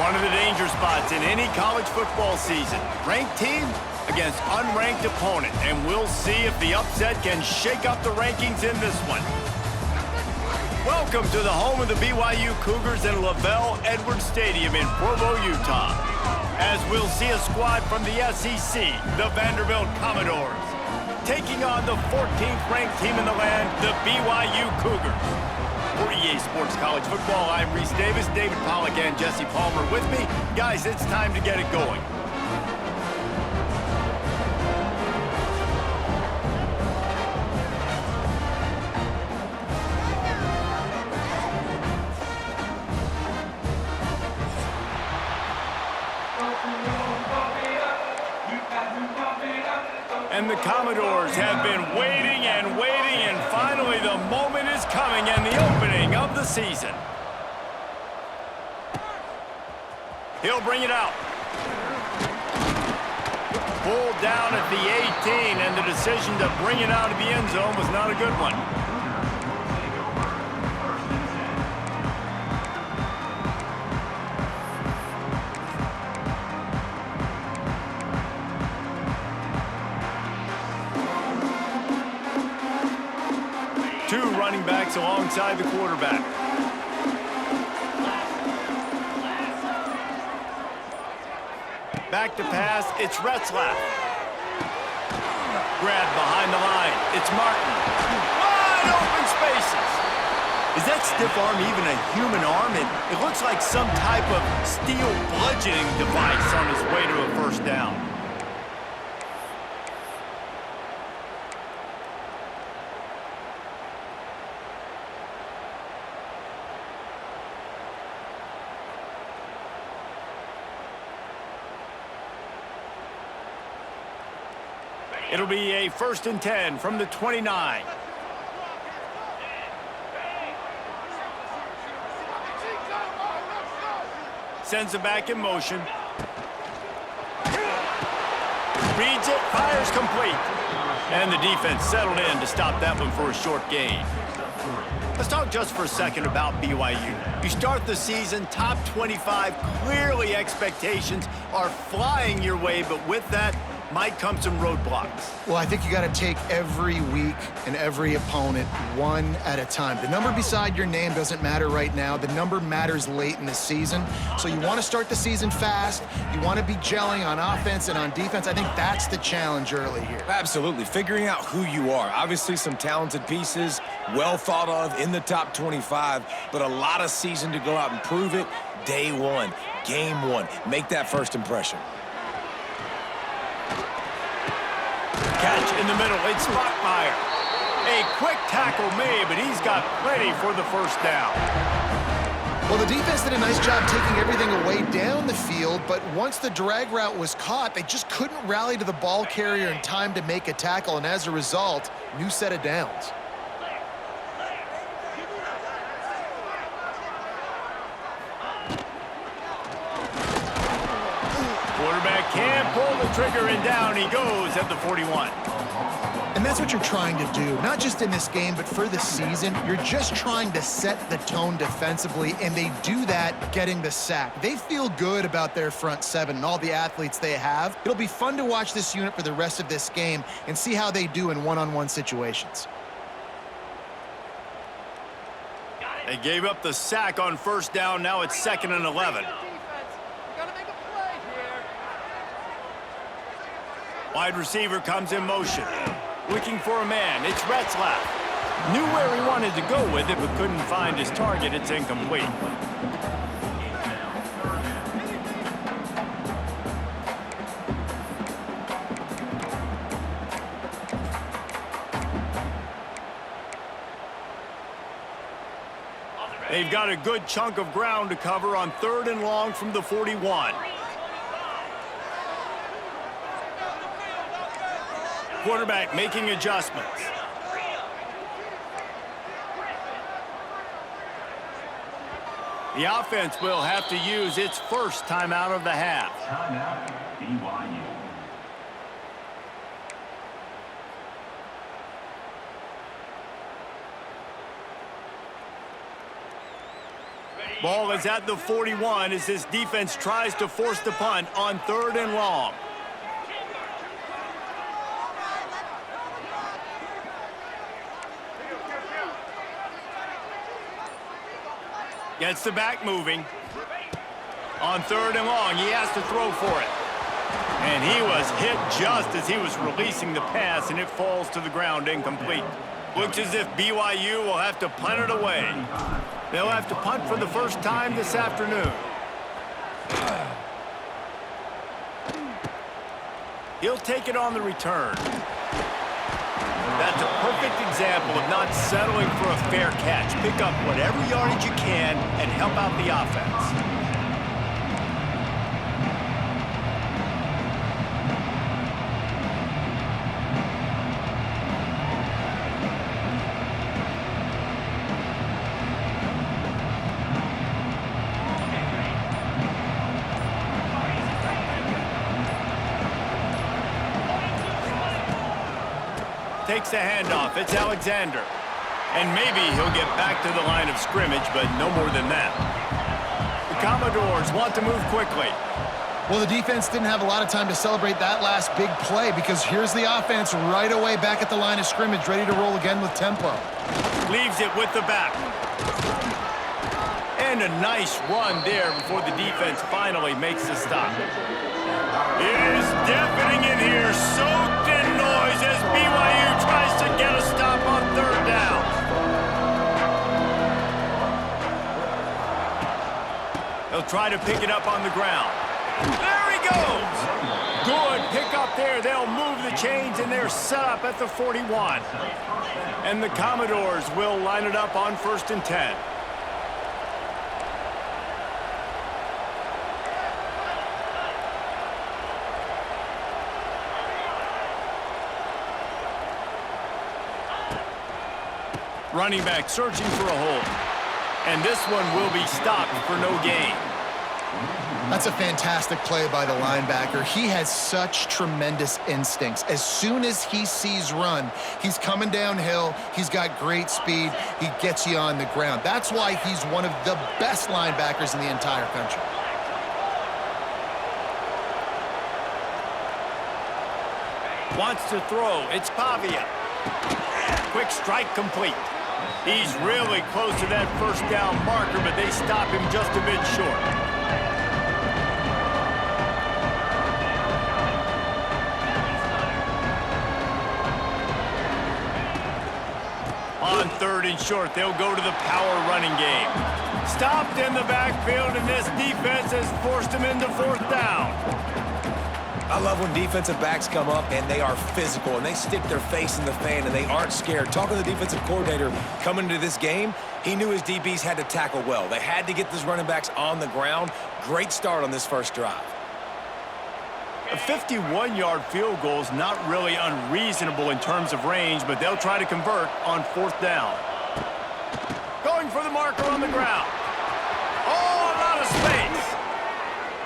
One of the danger spots in any college football season. Ranked team against unranked opponent. And we'll see if the upset can shake up the rankings in this one. Welcome to the home of the BYU Cougars in Lavelle Edwards Stadium in Provo, Utah. As we'll see a squad from the SEC, the Vanderbilt Commodores, taking on the 14th ranked team in the land, the BYU Cougars. For EA Sports College Football, I'm Reese Davis, David Pollack, and Jesse Palmer with me. Guys, it's time to get it going. And the Commodores have been waiting and waiting, and finally the moment is coming and the opening of the season. He'll bring it out. Pulled down at the 18, and the decision to bring it out of the end zone was not a good one. Two running backs alongside the quarterback. Back to pass, it's Retzlaff. Grab behind the line, it's Martin. Wide open spaces. Is that stiff arm even a human arm? It looks like some type of steel bludgeoning device on his way to a first down. It'll be a 1st and 10 from the 29. Sends it back in motion. Reads it, fires complete. And the defense settled in to stop that one for a short gain. Let's talk just for a second about BYU. You start the season top 25. Clearly expectations are flying your way, but with that might come some roadblocks. Well, I think you got to take every week and every opponent one at a time. The number beside your name doesn't matter right now. The number matters late in the season. So you want to start the season fast. You want to be gelling on offense and on defense. I think that's the challenge early here. Absolutely. Figuring out who you are. Obviously some talented pieces, well thought of in the top 25, but a lot of season to go out and prove it. Day one, game one. Make that first impression. Catch in the middle, it's Bachmeier. A quick tackle made, but he's got plenty for the first down. Well, the defense did a nice job taking everything away down the field, but once the drag route was caught, they just couldn't rally to the ball carrier in time to make a tackle, and as a result, new set of downs. Quarterback can't pull the trigger, and down he goes at the 41. And that's what you're trying to do, not just in this game, but for the season. You're just trying to set the tone defensively, and they do that getting the sack. They feel good about their front seven and all the athletes they have. It'll be fun to watch this unit for the rest of this game and see how they do in one-on-one situations. They gave up the sack on first down. Now it's 2nd and 11. Wide receiver comes in motion. Looking for a man. It's Retzlaff. Knew where he wanted to go with it, but couldn't find his target. It's incomplete. They've got a good chunk of ground to cover on 3rd and long from the 41. Quarterback making adjustments. The offense will have to use its first timeout of the half. Timeout, BYU. Ball is at the 41 as this defense tries to force the punt on 3rd and long. Gets the back moving. On 3rd and long, he has to throw for it. And he was hit just as he was releasing the pass, and it falls to the ground incomplete. Looks as if BYU will have to punt it away. They'll have to punt for the first time this afternoon. He'll take it on the return. That's a perfect example of not settling for a fair catch. Pick up whatever yardage you can and help out the offense. Takes the handoff. It's Alexander. And maybe he'll get back to the line of scrimmage, but no more than that. The Commodores want to move quickly. Well, the defense didn't have a lot of time to celebrate that last big play because here's the offense right away back at the line of scrimmage, ready to roll again with tempo. Leaves it with the back. And a nice run there before the defense finally makes the stop. It is deafening in here, soaked in noise as BYU tries to get a stop on 3rd down. They'll try to pick it up on the ground. There he goes! Good pick up there. They'll move the chains, and they're set up at the 41. And the Commodores will line it up on 1st and 10. Running back searching for a hole. And this one will be stopped for no gain. That's a fantastic play by the linebacker. He has such tremendous instincts. As soon as he sees run, he's coming downhill. He's got great speed. He gets you on the ground. That's why he's one of the best linebackers in the entire country. Wants to throw. It's Pavia. Quick strike complete. He's really close to that 1st down marker, but they stop him just a bit short. On 3rd and short, they'll go to the power running game. Stopped in the backfield, and this defense has forced him into 4th down. I love when defensive backs come up and they are physical and they stick their face in the fan and they aren't scared. Talking to the defensive coordinator coming into this game, he knew his DBs had to tackle well. They had to get these running backs on the ground. Great start on this first drive. A 51-yard field goal is not really unreasonable in terms of range, but they'll try to convert on 4th down. Going for the marker on the ground. Oh, a lot of space.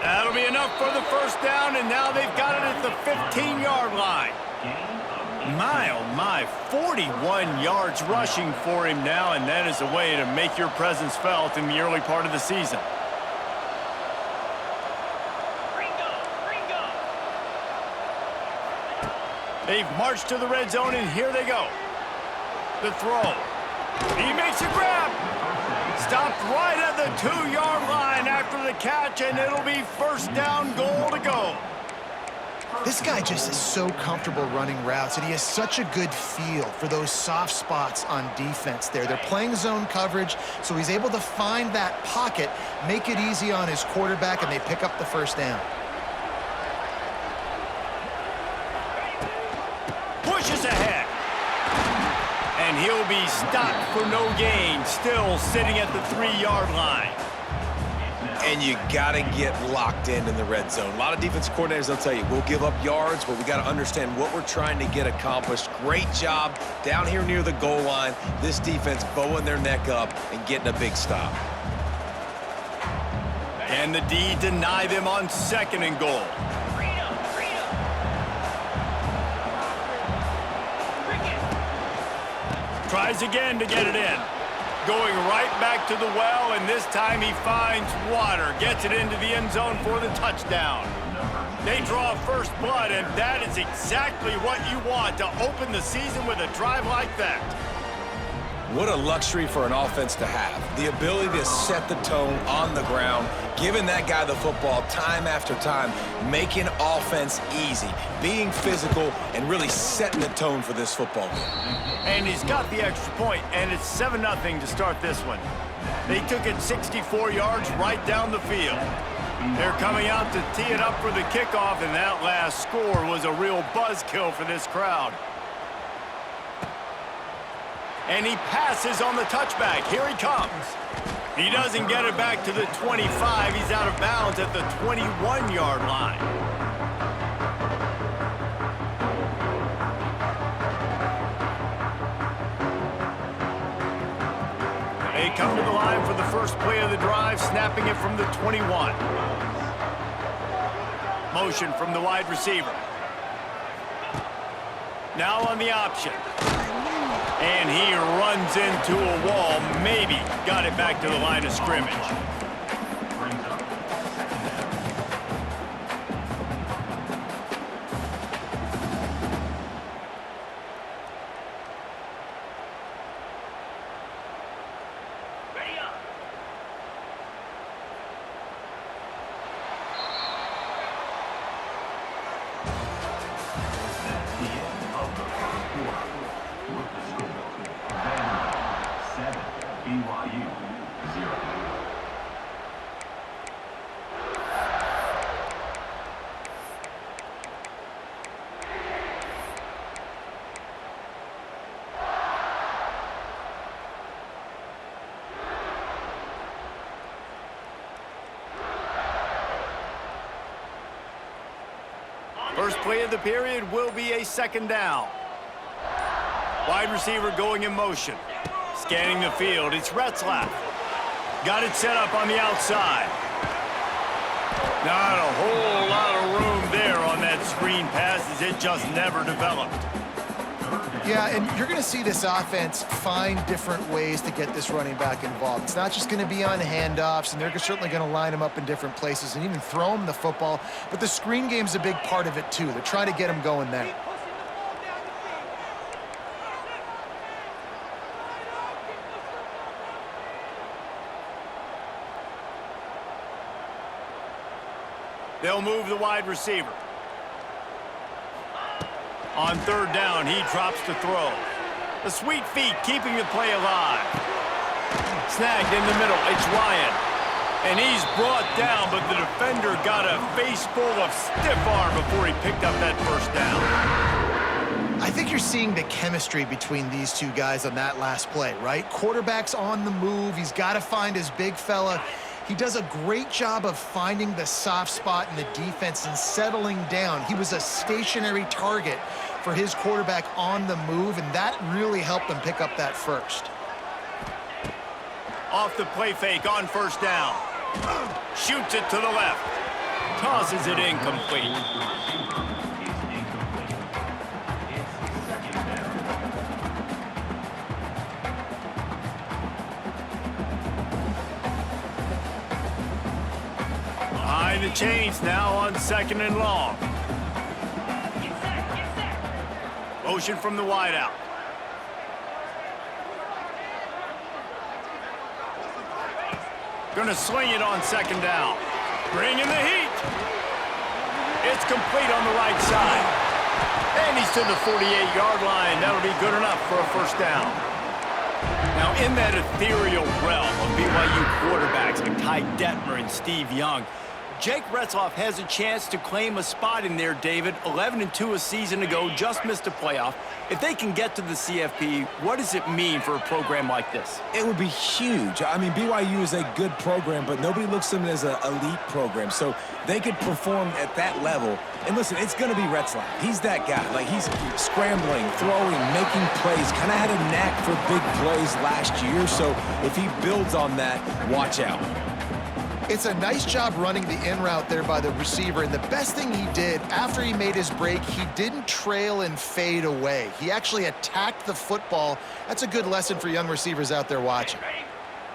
That'll be enough for the 1st down, and now they've got it at the 15-yard line. My, oh my, 41 yards rushing for him now, and that is a way to make your presence felt in the early part of the season. They've marched to the red zone, and here they go. The throw. He makes a grab. Stopped right at the 2-yard line after the catch, and it'll be 1st down, goal to go. This guy just is so comfortable running routes, and he has such a good feel for those soft spots on defense there. They're playing zone coverage, so he's able to find that pocket, make it easy on his quarterback, and they pick up the 1st down. Pushes ahead. And he'll be stopped for no gain, still sitting at the 3-yard line. And you got to get locked in the red zone. A lot of defensive coordinators, they'll tell you, we'll give up yards, but we got to understand what we're trying to get accomplished. Great job down here near the goal line. This defense bowing their neck up and getting a big stop. And the D deny them on 2nd and goal. Tries again to get it in. going right back to the well, and this time he finds water. Gets it into the end zone for the touchdown. They draw first blood, and that is exactly what you want to open the season with a drive like that. What a luxury for an offense to have. The ability to set the tone on the ground, giving that guy the football time after time, making offense easy, being physical, and really setting the tone for this football game. And he's got the extra point, and it's 7-0 to start this one. They took it 64 yards right down the field. They're coming out to tee it up for the kickoff, and that last score was a real buzzkill for this crowd. And he passes on the touchback. Here he comes. He doesn't get it back to the 25. He's out of bounds at the 21-yard line. They come to the line for the first play of the drive, snapping it from the 21. Motion from the wide receiver. Now on the option. And he runs into a wall. Maybe got it back to the line of scrimmage. BYU 0. First play of the period will be a second down. Wide receiver going in motion. Scanning the field, it's Retzlaff. Got it set up on the outside. Not a whole lot of room there on that screen pass as it just never developed. Yeah, and you're going to see this offense find different ways to get this running back involved. It's not just going to be on handoffs, and they're certainly going to line him up in different places and even throw him the football. But the screen game's a big part of it, too. They're trying to get him going there. They'll move the wide receiver. On third down, he drops to throw. The sweet feet keeping the play alive. Snagged in the middle, it's Ryan. And he's brought down, but the defender got a face full of stiff arm before he picked up that first down. I think you're seeing the chemistry between these two guys on that last play, right? Quarterback's on the move. He's got to find his big fella. He does a great job of finding the soft spot in the defense and settling down. He was a stationary target for his quarterback on the move, and that really helped him pick up that first. Off the play fake on first down. Shoots it to the left. Tosses it incomplete. Behind the chains now on second and long. Motion from the wideout. Gonna swing it on second down. Bringing the heat. It's complete on the right side. And he's to the 48-yard line. That'll be good enough for a first down. Now, in that ethereal realm of BYU quarterbacks like Ty Detmer and Steve Young, Jake Retzlaff has a chance to claim a spot in there, David. 11-2 a season ago, just missed a playoff. If they can get to the CFP, what does it mean for a program like this? It would be huge. I mean, BYU is a good program, but nobody looks at them as an elite program. So they could perform at that level. And listen, it's going to be Retzlaff. He's that guy. Like, he's scrambling, throwing, making plays. Kind of had a knack for big plays last year. So if he builds on that, watch out. It's a nice job running the in route there by the receiver, and the best thing he did after he made his break, he didn't trail and fade away. He actually attacked the football. That's a good lesson for young receivers out there watching.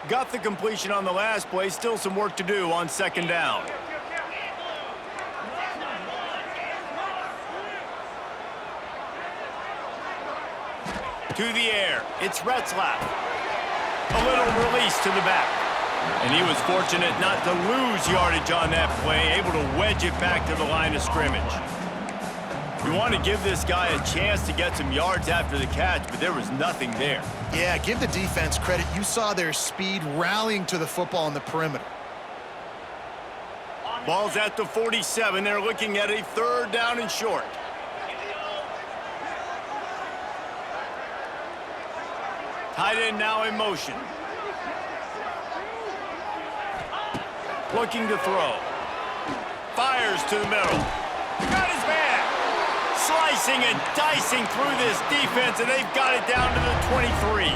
Got the completion on the last play. Still some work to do on second down. To the air. It's Retzlaff. A little release to the back. And he was fortunate not to lose yardage on that play, able to wedge it back to the line of scrimmage. You want to give this guy a chance to get some yards after the catch, but there was nothing there. Yeah, give the defense credit. You saw their speed rallying to the football on the perimeter. Ball's at the 47. They're looking at a third down and short. Tight end now in motion. Looking to throw. Fires to the middle. Got his man. Slicing and dicing through this defense, and they've got it down to the 23.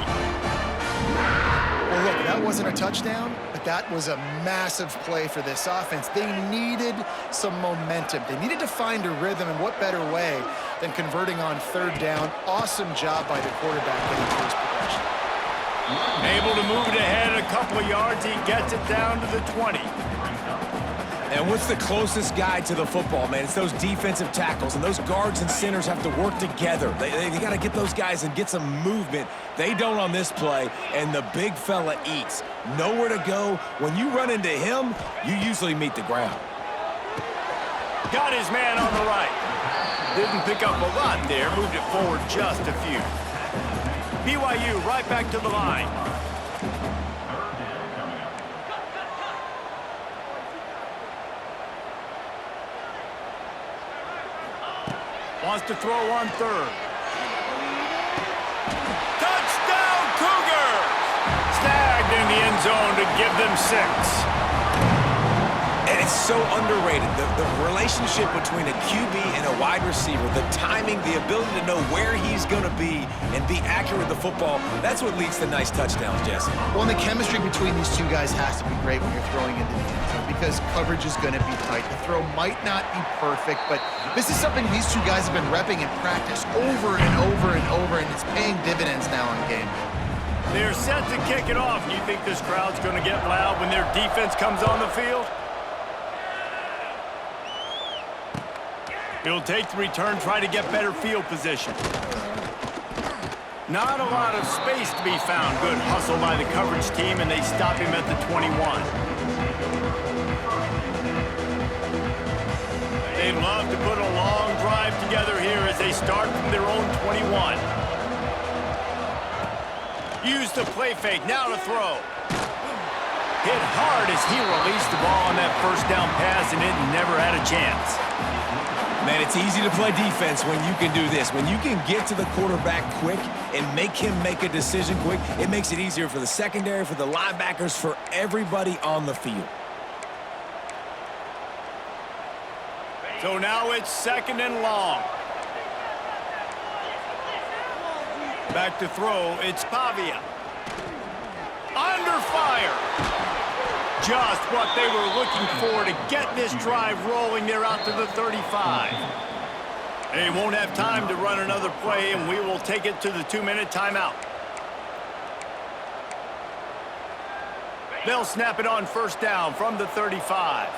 Well, look, that wasn't a touchdown, but that was a massive play for this offense. They needed some momentum. They needed to find a rhythm, and what better way than converting on third down. Awesome job by the quarterback getting to his progression. Able to move it ahead a couple of yards. He gets it down to the 20. And what's the closest guy to the football, man? It's those defensive tackles, and those guards and centers have to work together. They got to get those guys and get some movement. They don't on this play, and the big fella eats. Nowhere to go. When you run into him, you usually meet the ground. Got his man on the right. Didn't pick up a lot there. Moved it forward just a few. BYU right back to the line. Wants to throw on third. Touchdown, Cougars! Snagged in the end zone to give them 6. And it's so underrated. The relationship between a QB and a wide receiver, the timing, the ability to know where he's going to be and be accurate with the football, that's what leads to nice touchdowns, Jesse. Well, and the chemistry between these two guys has to be great when you're throwing into the end zone because coverage is going to be tight. The throw might not be perfect, but this is something these two guys have been repping in practice over and over and over, and it's paying dividends now in game. They're set to kick it off. You think this crowd's going to get loud when their defense comes on the field? He'll take the return, try to get better field position. Not a lot of space to be found. Good hustle by the coverage team, and they stop him at the 21. They'd love to put a long drive together here as they start from their own 21. Use the play fake, now to throw. Hit hard as he released the ball on that first down pass, and it never had a chance. Man, it's easy to play defense when you can do this. When you can get to the quarterback quick and make him make a decision quick, it makes it easier for the secondary, for the linebackers, for everybody on the field. So now it's second and long. Back to throw, it's Pavia. Under fire. Just what they were looking for to get this drive rolling. They're out to the 35. They won't have time to run another play, and we will take it to the 2-minute timeout. They'll snap it on first down from the 35.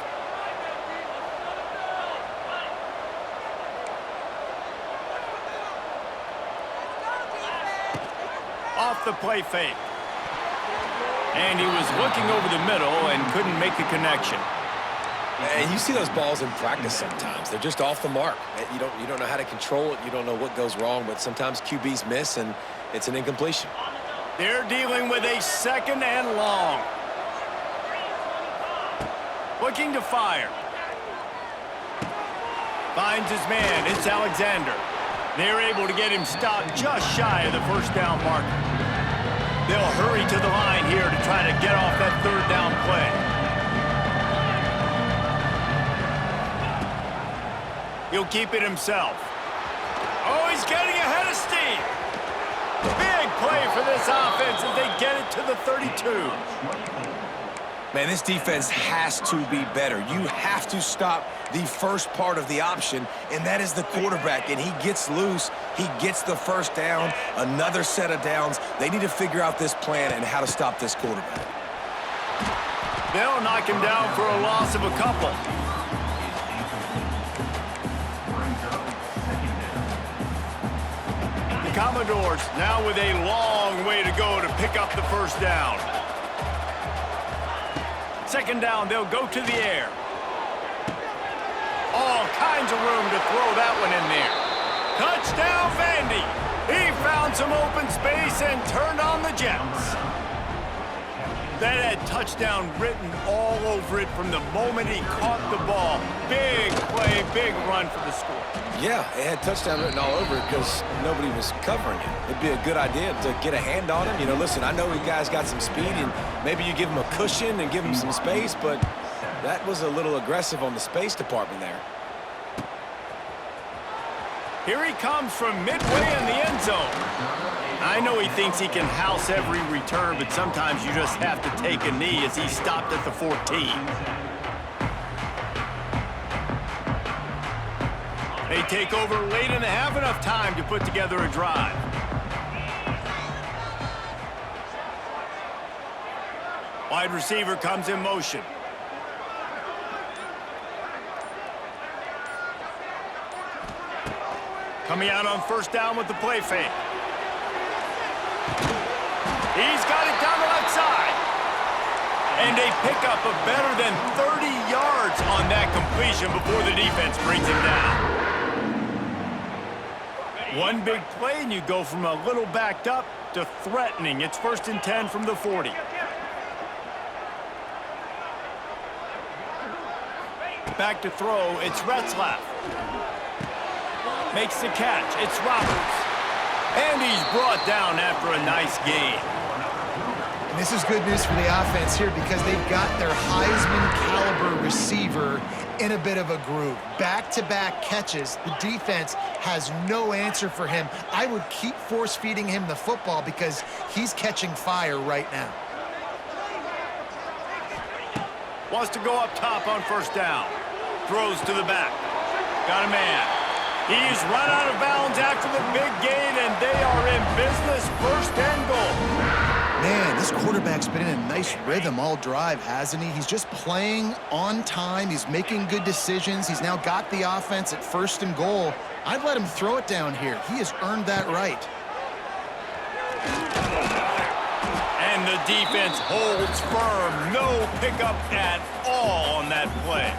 Off the play fake. And he was looking over the middle and couldn't make the connection. And you see those balls in practice sometimes. They're just off the mark. You don't know how to control it. You don't know what goes wrong, but sometimes QBs miss, and it's an incompletion. They're dealing with a second and long. Looking to fire. Finds his man. It's Alexander. They're able to get him stopped just shy of the first down marker. They'll hurry to the line here to try to get off that third down play. He'll keep it himself. Oh, he's getting ahead of steam. Big play for this offense as they get it to the 32. Man, this defense has to be better. You have to stop the first part of the option, and that is the quarterback. And he gets loose. He gets the first down, another set of downs. They need to figure out this plan and how to stop this quarterback. They'll knock him down for a loss of a couple. The Commodores now with a long way to go to pick up the first down. Second down, they'll go to the air. All kinds of room to throw that one in there. Touchdown, Vandy. He found some open space and turned on the Jets. That had touchdown written all over it from the moment he caught the ball. Big play, big run for the score. Yeah, it had touchdown written all over it because nobody was covering it. It'd be a good idea to get a hand on him. You know, listen, I know you guys got some speed, and maybe you give him a cushion and give him some space, but that was a little aggressive on the space department there. Here he comes from midway in the end zone. I know he thinks he can house every return, but sometimes you just have to take a knee as he stopped at the 14. They take over late and have enough time to put together a drive. Wide receiver comes in motion. Coming out on first down with the play fake. He's got it down the left side. And they pick up a better than 30 yards on that completion before the defense brings him down. One big play and you go from a little backed up to threatening. It's 1st and 10 from the 40. Back to throw, it's Retzlaff. Makes the catch, it's Roberts. And he's brought down after a nice gain. And this is good news for the offense here because they've got their Heisman-caliber receiver in a bit of a groove. Back-to-back catches. The defense has no answer for him. I would keep force-feeding him the football because he's catching fire right now. Wants to go up top on first down. Throws to the back. Got a man. He's run out of bounds after the big gain, and they are in business, 1st and goal. Man, this quarterback's been in a nice rhythm all drive, hasn't he? He's just playing on time. He's making good decisions. He's now got the offense at 1st and goal. I'd let him throw it down here. He has earned that right. And the defense holds firm. No pickup at all on that play.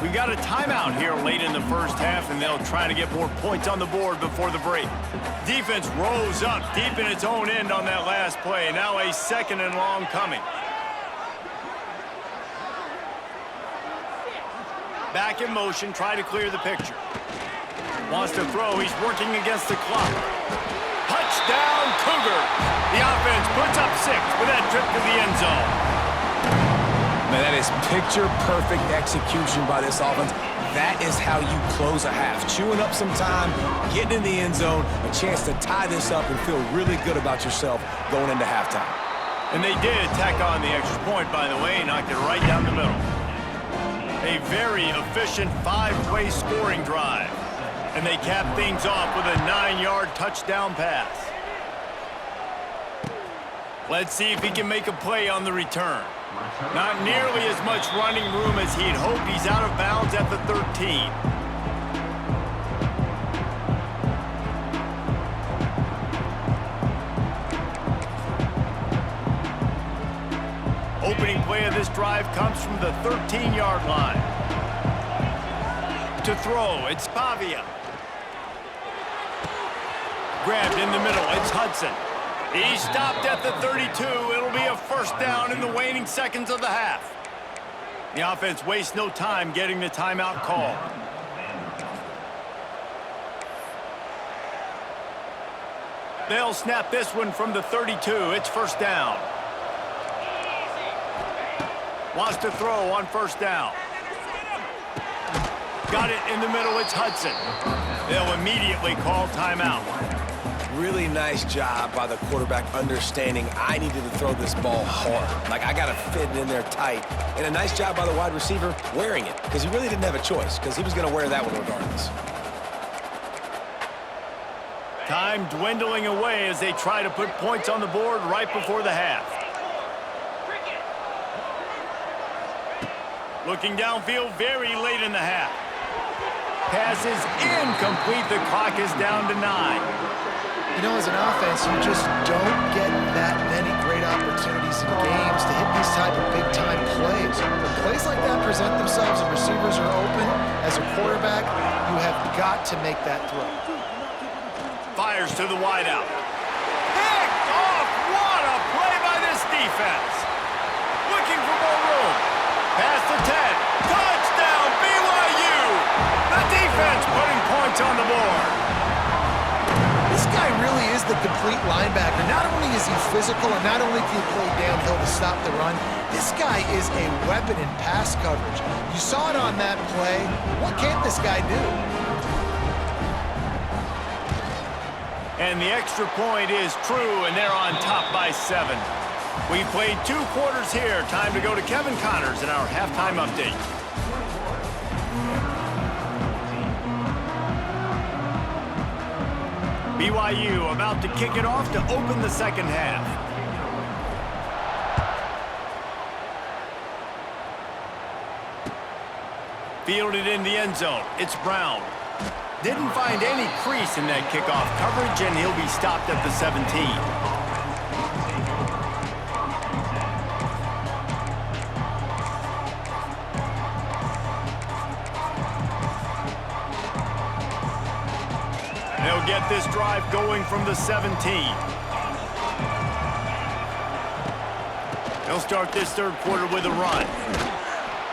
We got a timeout here late in the first half, and they'll try to get more points on the board before the break. Defense rose up deep in its own end on that last play. Now a 2nd and long coming. Back in motion, try to clear the picture. Wants to throw, he's working against the clock. Touchdown, Cougars! The offense puts up 6 with that trip to the end zone. Man, that is picture-perfect execution by this offense. That is how you close a half. Chewing up some time, getting in the end zone, a chance to tie this up and feel really good about yourself going into halftime. And they did tack on the extra point, by the way, knocked it right down the middle. A very efficient 5-play scoring drive. And they cap things off with a 9-yard touchdown pass. Let's see if he can make a play on the return. Not nearly as much running room as he'd hoped. He's out of bounds at the 13. Opening play of this drive comes from the 13-yard line. To throw, it's Pavia. Grabbed in the middle, it's Hudson. He stopped at the 32. It'll be a 1st down in the waning seconds of the half. The offense wastes no time getting the timeout call. They'll snap this one from the 32. It's 1st down. Wants to throw on 1st down. Got it in the middle. It's Hudson. They'll immediately call timeout. Really nice job by the quarterback understanding I needed to throw this ball hard. Like, I got to fit it in there tight. And a nice job by the wide receiver wearing it, because he really didn't have a choice, because he was going to wear that one regardless. Time dwindling away as they try to put points on the board right before the half. Looking downfield very late in the half. Pass is incomplete. The clock is down to 9. You know, as an offense, you just don't get that many great opportunities in games to hit these type of big-time plays. When plays like that present themselves and receivers are open, as a quarterback, you have got to make that throw. Fires to the wideout. Picked off! What a play by this defense! Looking for more room. Pass to 10. Touchdown, BYU! The defense putting points on the board. This guy really is the complete linebacker. Not only is he physical and not only can he play downhill to stop the run, this guy is a weapon in pass coverage. You saw it on that play. What can't this guy do? And the extra point is true, and they're on top by 7. We played 2 quarters here. Time to go to Kevin Connors in our halftime update. BYU about to kick it off to open the second half. Fielded in the end zone. It's Brown. Didn't find any crease in that kickoff coverage, and he'll be stopped at the 17. They'll get this drive going from the 17. They'll start this third quarter with a run.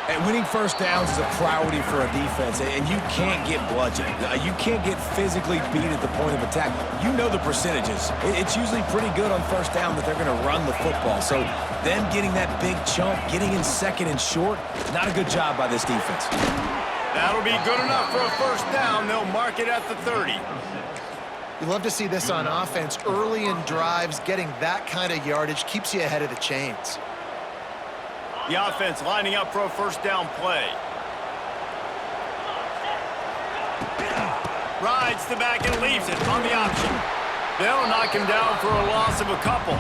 And winning first downs is a priority for a defense, and you can't get bludgeoned. You can't get physically beat at the point of attack. You know the percentages. It's usually pretty good on first down that they're going to run the football. So them getting that big chunk, getting in second and short, not a good job by this defense. That'll be good enough for a first down. They'll mark it at the 30. You love to see this on offense. Early in drives, getting that kind of yardage keeps you ahead of the chains. The offense lining up for a first down play. Rides the back and leaves it on the option. They'll knock him down for a loss of a couple.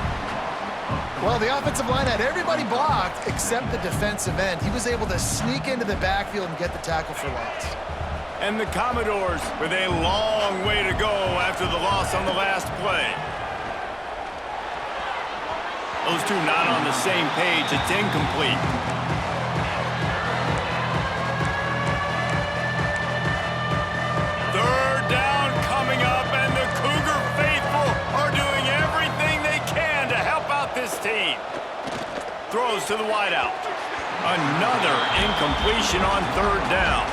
Well, the offensive line had everybody blocked except the defensive end. He was able to sneak into the backfield and get the tackle for loss. And the Commodores with a long way to go after the loss on the last play. Those two not on the same page. It's incomplete. Third down coming up, and the Cougar faithful are doing everything they can to help out this team. Throws to the wideout. Another incompletion on third down.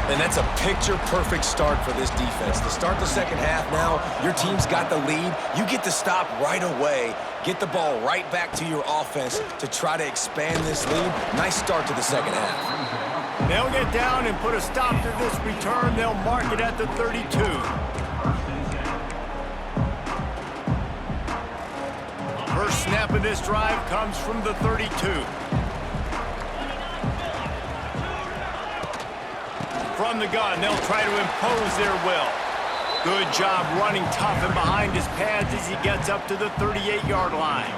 And that's a picture-perfect start for this defense. To start the second half now, your team's got the lead. You get to stop right away, get the ball right back to your offense to try to expand this lead. Nice start to the second half. They'll get down and put a stop to this return. They'll mark it at the 32. First snap of this drive comes from the 32. From the gun, they'll try to impose their will. Good job running tough and behind his pads as he gets up to the 38-yard line.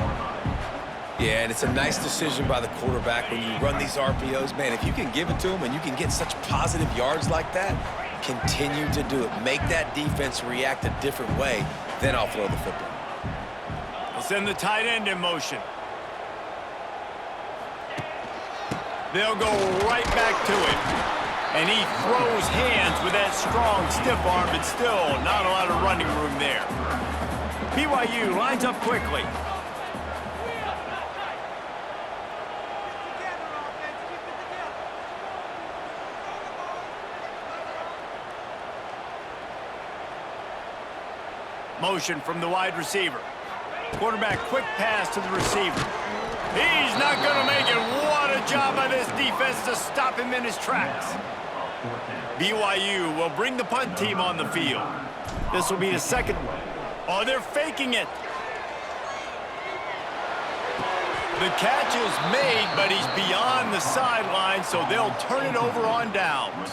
Yeah, and it's a nice decision by the quarterback when you run these RPOs. Man, if you can give it to him and you can get such positive yards like that, continue to do it. Make that defense react a different way, then I'll throw the football. They'll send the tight end in motion. They'll go right back to it. And he throws hands with that strong, stiff arm, but still not a lot of running room there. BYU lines up quickly. Motion from the wide receiver. Quarterback quick pass to the receiver. He's not going to make it. What a job by this defense to stop him in his tracks. BYU will bring the punt team on the field. This will be the second. Oh, they're faking it. The catch is made, but he's beyond the sideline, so they'll turn it over on downs.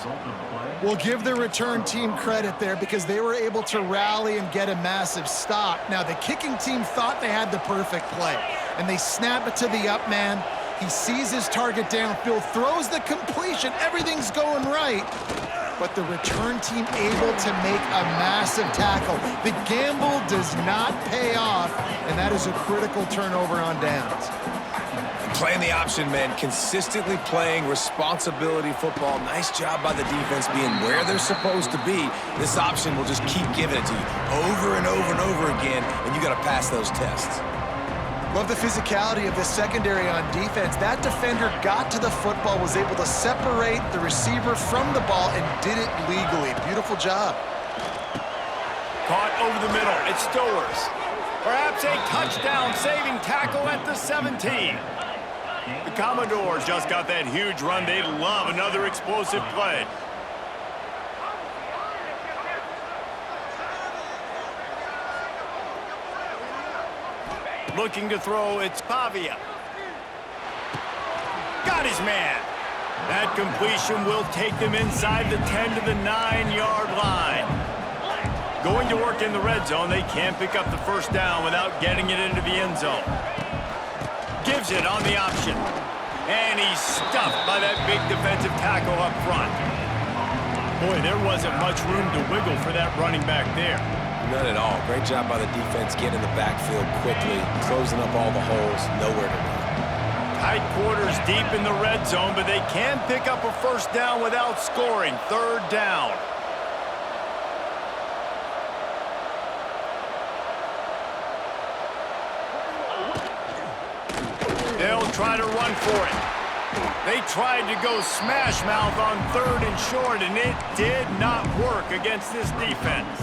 We'll give the return team credit there because they were able to rally and get a massive stop. Now, the kicking team thought they had the perfect play, and they snap it to the up man. He sees his target downfield, throws the completion. Everything's going right. But the return team able to make a massive tackle. The gamble does not pay off, and that is a critical turnover on downs. Playing the option, man, consistently playing responsibility football. Nice job by the defense being where they're supposed to be. This option will just keep giving it to you over and over and over again, and you got to pass those tests. Love the physicality of the secondary on defense. That defender got to the football, was able to separate the receiver from the ball, and did it legally. Beautiful job. Caught over the middle. It's Stowers. Perhaps a touchdown-saving tackle at the 17. The Commodores just got that huge run. They love another explosive play. Looking to throw, it's Pavia. Got his man. That completion will take them inside the 10 to the 9-yard line. Going to work in the red zone, they can't pick up the first down without getting it into the end zone. Gives it on the option. And he's stuffed by that big defensive tackle up front. Boy, there wasn't much room to wiggle for that running back there. None at all. Great job by the defense getting in the backfield quickly, closing up all the holes, nowhere to run. Tight quarters deep in the red zone, but they can pick up a first down without scoring. Third down. They'll try to run for it. They tried to go smash mouth on 3rd and short, and it did not work against this defense.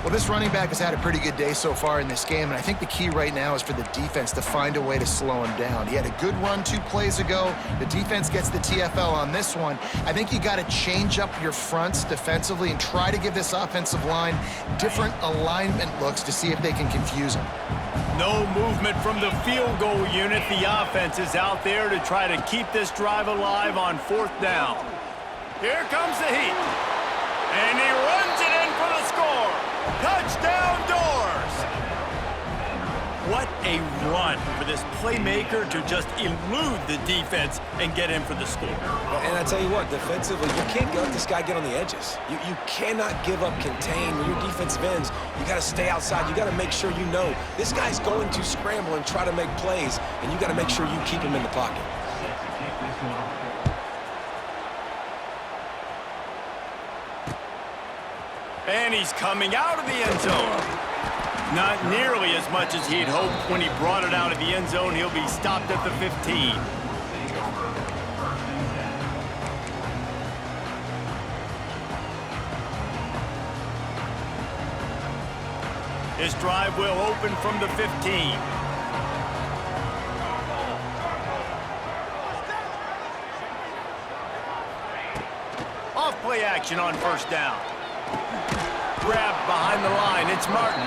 Well, this running back has had a pretty good day so far in this game, and I think the key right now is for the defense to find a way to slow him down. He had a good run 2 plays ago. The defense gets the TFL on this one. I think you got to change up your fronts defensively and try to give this offensive line different alignment looks to see if they can confuse him. No movement from the field goal unit. The offense is out there to try to keep this drive alive on 4th down. Here comes the heat. And he runs it in for the score. Touchdown, Doors! What a run for this playmaker to just elude the defense and get in for the score. And I tell you what, defensively, you can't let this guy get on the edges. You cannot give up contain. When your defensive ends, you got to stay outside. You got to make sure you know this guy's going to scramble and try to make plays, and you got to make sure you keep him in the pocket. And he's coming out of the end zone. Not nearly as much as he'd hoped when he brought it out of the end zone. He'll be stopped at the 15. This drive will open from the 15. Off play action on 1st down. Grabbed behind the line. It's Martin.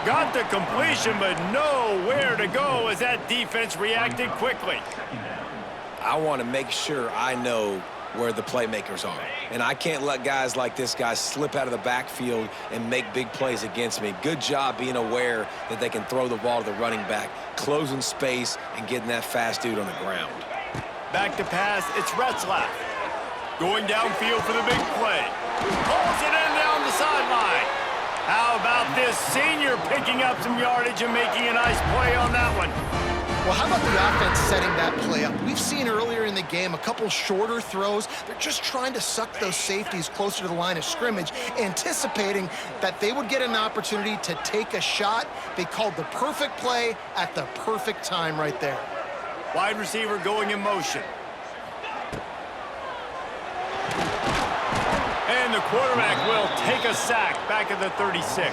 Got the completion, but nowhere to go as that defense reacted quickly. I want to make sure I know where the playmakers are. And I can't let guys like this guy slip out of the backfield and make big plays against me. Good job being aware that they can throw the ball to the running back, closing space, and getting that fast dude on the ground. Back to pass. It's Retzlaff. Going downfield for the big play. Pulls it in down the sideline. How about this senior picking up some yardage and making a nice play on that one? Well, how about the offense setting that play up? We've seen earlier in the game a couple shorter throws. They're just trying to suck those safeties closer to the line of scrimmage, anticipating that they would get an opportunity to take a shot. They called the perfect play at the perfect time right there. Wide receiver going in motion. And the quarterback will take a sack back at the 36.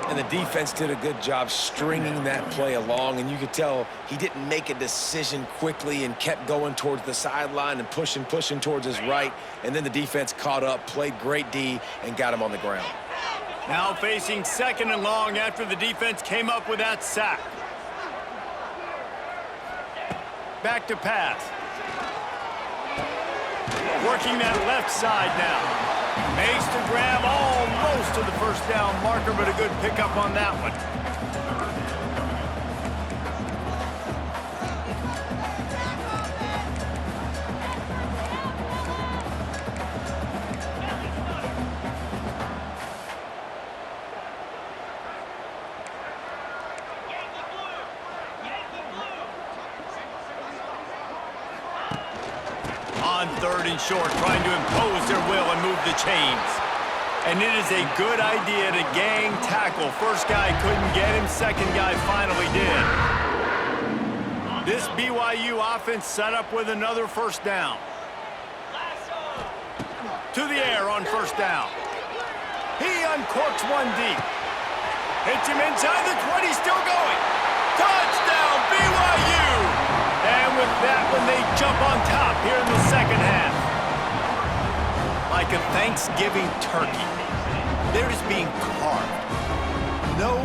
And the defense did a good job stringing that play along, and you could tell he didn't make a decision quickly and kept going towards the sideline and pushing towards his right. And then the defense caught up, played great D, and got him on the ground. Now facing 2nd and long after the defense came up with that sack. Back to pass. Working that left side now. Makes the grab almost to the first down marker, but a good pickup on that one. On 3rd and short, trying to impose their will and move the chains. And it is a good idea to gang tackle. First guy couldn't get him, second guy finally did. This BYU offense set up with another first down. To the air on first down. He uncorks one deep. Hits him inside the 20, still going. Touchdown, BYU! And with that one, they jump on top here in the second half. Like a Thanksgiving turkey. They're just being carved. No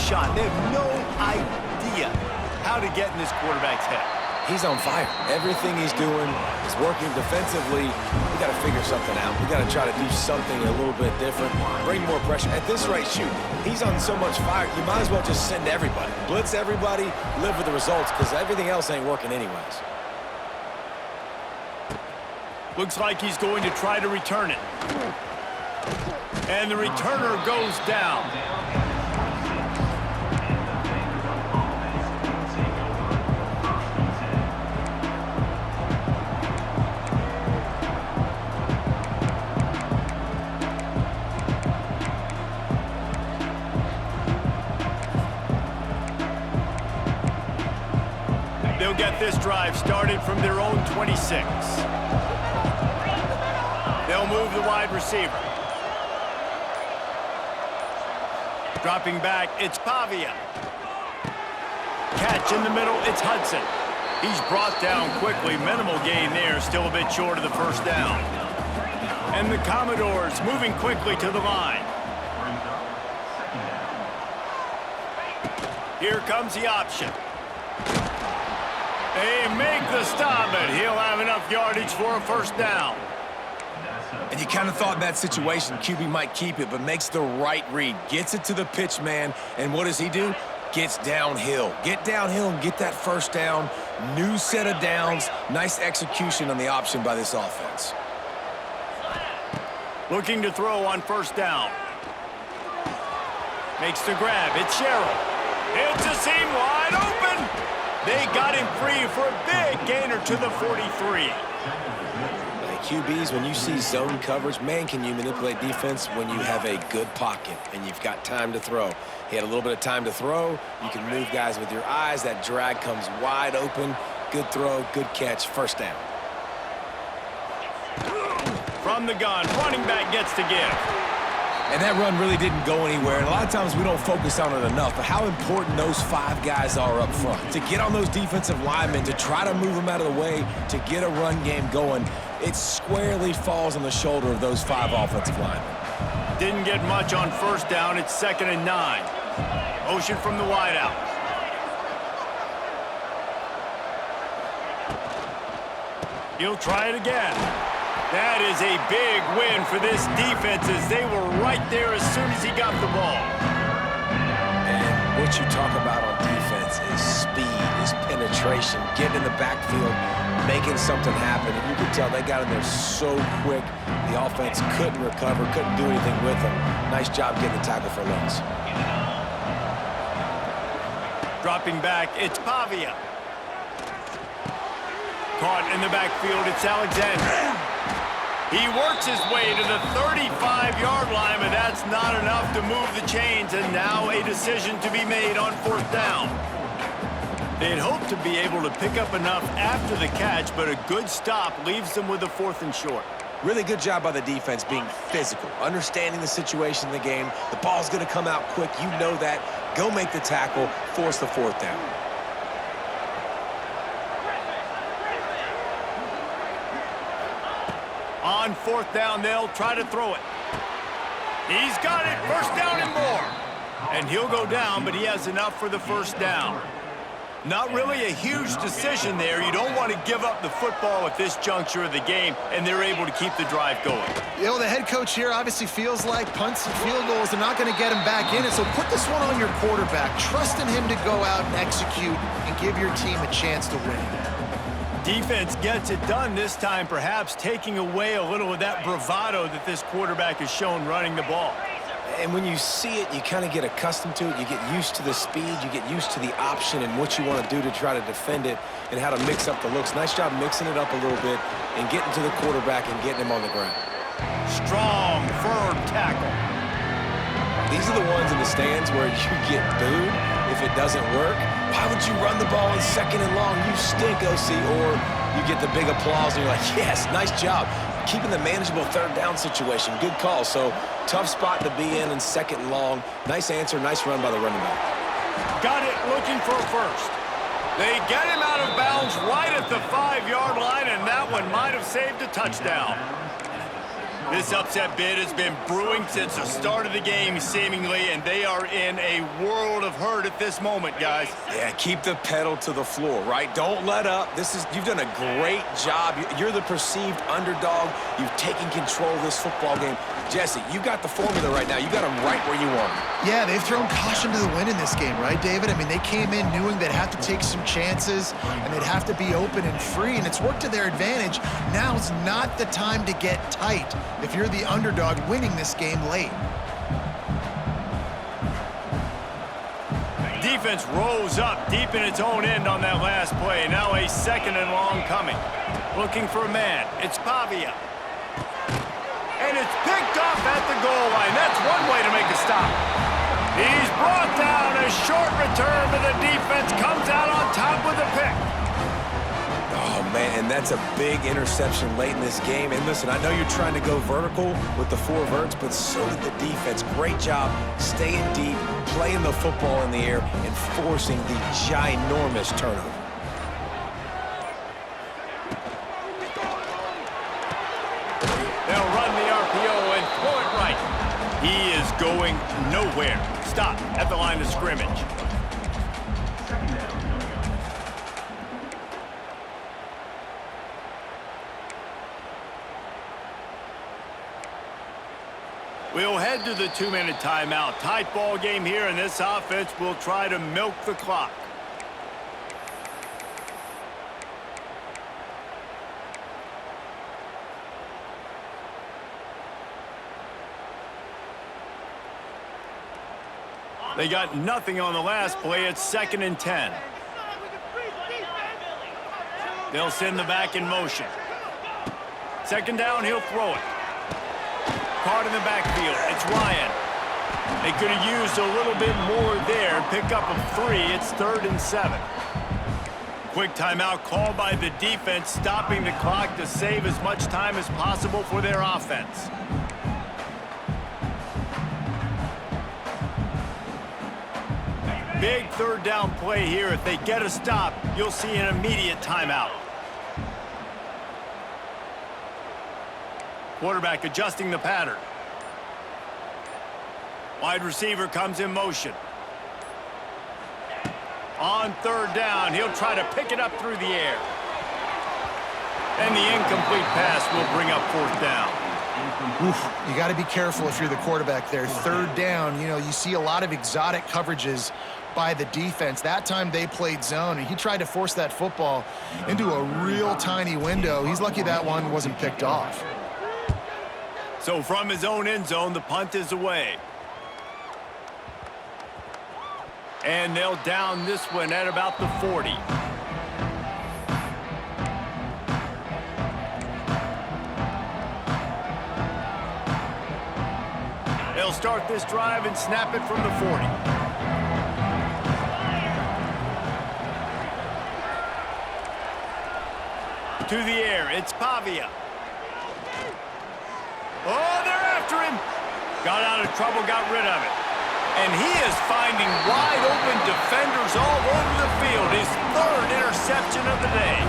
shot. They have no idea how to get in this quarterback's head. He's on fire. Everything he's doing is working defensively. We got to figure something out. We got to try to do something a little bit different. Bring more pressure. At this rate, shoot, he's on so much fire, you might as well just send everybody. Blitz everybody, live with the results, because everything else ain't working anyways. Looks like he's going to try to return it. And the returner goes down. They'll get this drive started from their own 26. They'll move the wide receiver. Dropping back, it's Pavia. Catch in the middle, it's Hudson. He's brought down quickly. Minimal gain there, still a bit short of the first down. And the Commodores moving quickly to the line. Here comes the option. They make the stop, but he'll have enough yardage for a first down. And you kind of thought in that situation QB might keep it, but makes the right read. Gets it to the pitch man, and what does he do? Gets downhill. Get downhill and get that first down. New set of downs. Nice execution on the option by this offense. Looking to throw on first down. Makes the grab. It's Sherrill. It's a seam wide open. They got him free for a big gainer to the 43. QBs, when you see zone coverage, man, can you manipulate defense when you have a good pocket and you've got time to throw. He had a little bit of time to throw. You can move guys with your eyes. That drag comes wide open. Good throw, good catch, first down. From the gun, running back gets to give. And that run really didn't go anywhere. And a lot of times we don't focus on it enough, but how important those 5 guys are up front. To get on those defensive linemen, to try to move them out of the way, to get a run game going, it squarely falls on the shoulder of those 5 offensive linemen. Didn't get much on first down. It's 2nd and 9. Motion from the wideout. He'll try it again. That is a big win for this defense as they were right there as soon as he got the ball. And what you talk about on defense is speed, is penetration, getting in the backfield, making something happen. And you can tell they got in there so quick. The offense couldn't recover, couldn't do anything with them. Nice job getting the tackle for loss. Dropping back, it's Pavia. Caught in the backfield, it's Alexander. He works his way to the 35-yard line, but that's not enough to move the chains, and now a decision to be made on 4th down. They'd hoped to be able to pick up enough after the catch, but a good stop leaves them with a 4th and short. Really good job by the defense being physical, understanding the situation in the game. The ball's going to come out quick. You know that. Go make the tackle, force the 4th down. On 4th down, they'll try to throw it. He's got it. First down and more. And he'll go down, but he has enough for the first down. Not really a huge decision there. You don't want to give up the football at this juncture of the game, and they're able to keep the drive going. You know, the head coach here obviously feels like punts and field goals are not going to get him back in it, so put this one on your quarterback. Trust in him to go out and execute and give your team a chance to win. Defense gets it done this time, perhaps taking away a little of that bravado that this quarterback has shown running the ball. And when you see it, you kind of get accustomed to it. You get used to the speed. You get used to the option and what you want to do to try to defend it and how to mix up the looks. Nice job mixing it up a little bit and getting to the quarterback and getting him on the ground. Strong, firm tackle. These are the ones in the stands where you get booed if it doesn't work. Why would you run the ball in second and long? You stink, OC. Or you get the big applause and you're like, yes, nice job. Keeping the manageable third down situation. Good call. So tough spot to be in second and long. Nice answer, nice run by the running back. Got it, looking for a first. They get him out of bounds right at the 5-yard line, and that one might have saved a touchdown. This upset bid has been brewing since the start of the game, seemingly, and they are in a world of hurt at this moment, guys. Yeah, keep the pedal to the floor, right? Don't let up. You've done a great job. You're the perceived underdog. You've taken control of this football game. Jesse, you got the formula right now. You got them right where you want them. Yeah, they've thrown caution to the wind in this game, right, David? I mean, they came in knowing they'd have to take some chances and they'd have to be open and free, and it's worked to their advantage. Now's not the time to get tight if you're the underdog winning this game late. Defense rose up deep in its own end on that last play. Now a second and long coming. Looking for a man. It's Pavia. And it's picked off at the goal line. That's one way to make a stop. He's brought down. A short return, but the defense comes out on top with a pick. Oh, man, and that's a big interception late in this game. And listen, I know you're trying to go vertical with the 4 verts, but so did the defense. Great job staying deep, playing the football in the air, and forcing the ginormous turnover. They'll run the RPO and throw it right. He is going nowhere. Stop at the line of scrimmage. We'll head to the 2-minute timeout. Tight ball game here, and this offense will try to milk the clock. They got nothing on the last play. It's 2nd and 10. They'll send the back in motion. 2nd down, he'll throw it. Caught in the backfield. It's Ryan. They could have used a little bit more there. Pick up of 3. It's 3rd and 7. Quick timeout called by the defense, stopping the clock to save as much time as possible for their offense. Big 3rd down play here. If they get a stop, you'll see an immediate timeout. Quarterback adjusting the pattern. Wide receiver comes in motion. On 3rd down, he'll try to pick it up through the air. And the incomplete pass will bring up 4th down. Oof, you got to be careful if you're the quarterback there. 3rd down, you know, you see a lot of exotic coverages by the defense. That time they played zone, and he tried to force that football into a real tiny window. He's lucky that one wasn't picked off. So from his own end zone, the punt is away. And they'll down this one at about the 40. They'll start this drive and snap it from the 40. To the air, it's Pavia. Oh, they're after him. Got out of trouble, got rid of it. And he is finding wide open defenders all over the field. His 3rd interception of the day.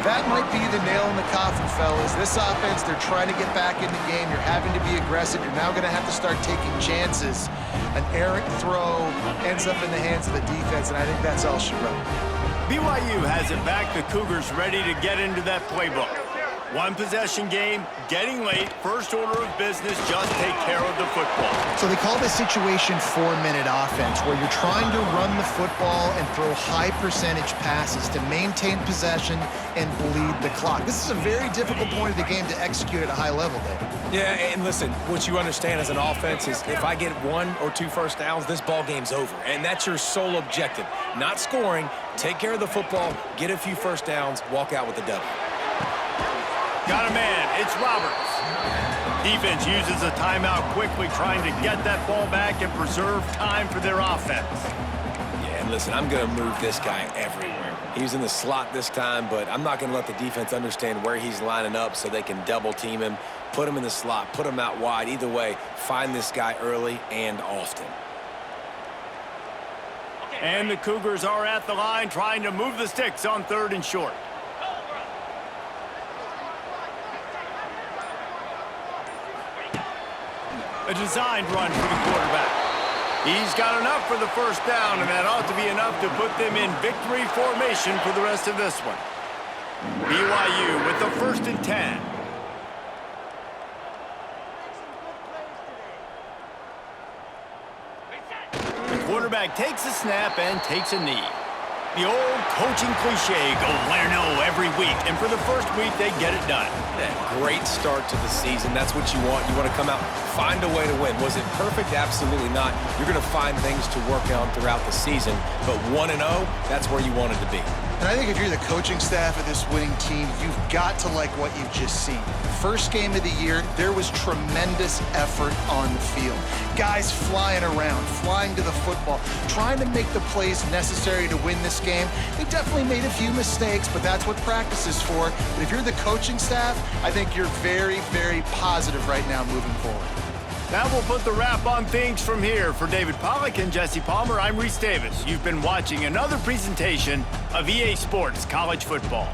That might be the nail in the coffin, fellas. This offense, they're trying to get back in the game. You're having to be aggressive. You're now going to have to start taking chances. An errant throw ends up in the hands of the defense, and I think that's all she wrote. BYU has it back. The Cougars ready to get into that playbook. One possession game, getting late, first order of business, just take care of the football. So they call this situation 4-minute offense, where you're trying to run the football and throw high percentage passes to maintain possession and bleed the clock. This is a very difficult point of the game to execute at a high level, Dave. Yeah, and listen, what you understand as an offense is if I get 1 or 2 first downs, this ball game's over. And that's your sole objective. Not scoring, take care of the football, get a few first downs, walk out with the W. Got a man, it's Roberts. Defense uses a timeout quickly, trying to get that ball back and preserve time for their offense. Yeah, and listen, I'm going to move this guy everywhere. He's in the slot this time, but I'm not going to let the defense understand where he's lining up so they can double team him, put him in the slot, put him out wide. Either way, find this guy early and often. And the Cougars are at the line trying to move the sticks on 3rd and short. A designed run for the quarterback. He's got enough for the first down, and that ought to be enough to put them in victory formation for the rest of this one. BYU with the 1st and 10. The quarterback takes a snap and takes a knee. The old coaching cliche, go win or no every week, and for the first week, they get it done. Yeah, great start to the season. That's what you want. You want to come out, find a way to win. Was it perfect? Absolutely not. You're going to find things to work on throughout the season, but 1-0, that's where you wanted to be. And I think if you're the coaching staff of this winning team, you've got to like what you've just seen. First game of the year, there was tremendous effort on the field. Guys flying around, flying to the football, trying to make the plays necessary to win this game. They definitely made a few mistakes, but that's what practice is for. But if you're the coaching staff, I think you're very, very positive right now moving forward. That will put the wrap on things from here. For David Pollack and Jesse Palmer, I'm Reese Davis. You've been watching another presentation of EA Sports College Football.